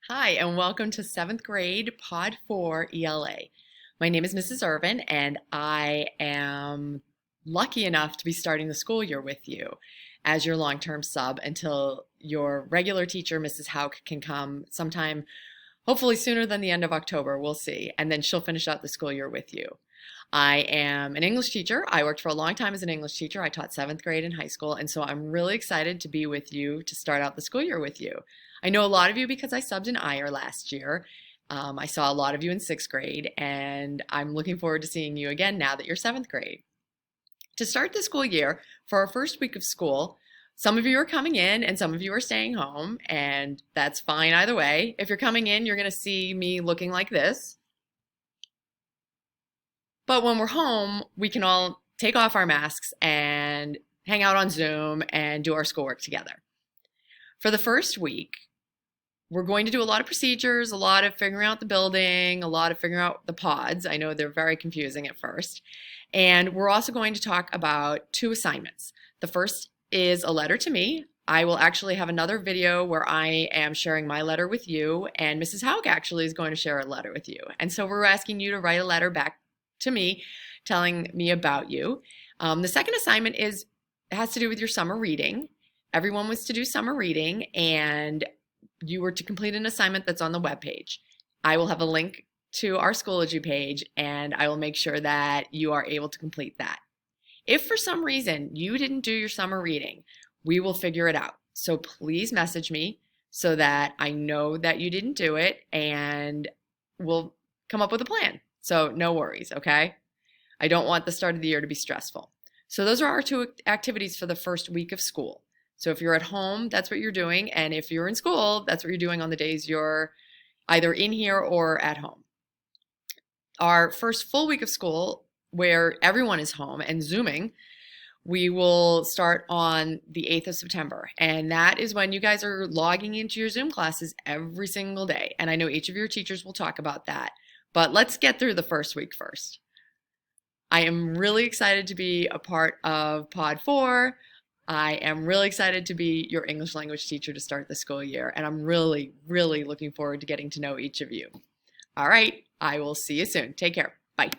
Hi, and welcome to 7th grade Pod 4 ELA. My name is Mrs. Ervin, and I am lucky enough to be starting the school year with you as your long-term sub until your regular teacher, Mrs. Hauk, can come sometime, hopefully sooner than the end of October. We'll see. And then she'll finish out the school year with you. I am an English teacher. I worked for a long time as an English teacher. I taught 7th grade in high school, and so I'm really excited to be with you to start out the school year with you. I know a lot of you because I subbed in IR last year. I saw a lot of you in 6th grade, and I'm looking forward to seeing you again now that you're 7th grade. To start the school year, for our first week of school, some of you are coming in and some of you are staying home, and that's fine either way. If you're coming in, you're going to see me looking like this. But when we're home, we can all take off our masks and hang out on Zoom and do our schoolwork together. For the first week, we're going to do a lot of procedures, a lot of figuring out the building, a lot of figuring out the pods. I know they're very confusing at first. And we're also going to talk about 2 assignments. The first is a letter to me. I will actually have another video where I am sharing my letter with you, and Mrs. Hauk actually is going to share a letter with you. And so we're asking you to write a letter back to me telling me about you. The second assignment has to do with your summer reading. Everyone was to do summer reading, and you were to complete an assignment that's on the webpage. I will have a link to our Schoology page, and I will make sure that you are able to complete that. If for some reason you didn't do your summer reading, we will figure it out. So please message me so that I know that you didn't do it, and we'll come up with a plan. So no worries, okay? I don't want the start of the year to be stressful. So those are our 2 activities for the first week of school. So if you're at home, that's what you're doing. And if you're in school, that's what you're doing on the days you're either in here or at home. Our first full week of school, where everyone is home and Zooming, we will start on the 8th of September. And that is when you guys are logging into your Zoom classes every single day. And I know each of your teachers will talk about that. But let's get through the first week first. I am really excited to be a part of Pod 4. I am really excited to be your English language teacher to start the school year. And I'm really, really looking forward to getting to know each of you. All right, I will see you soon. Take care. Bye.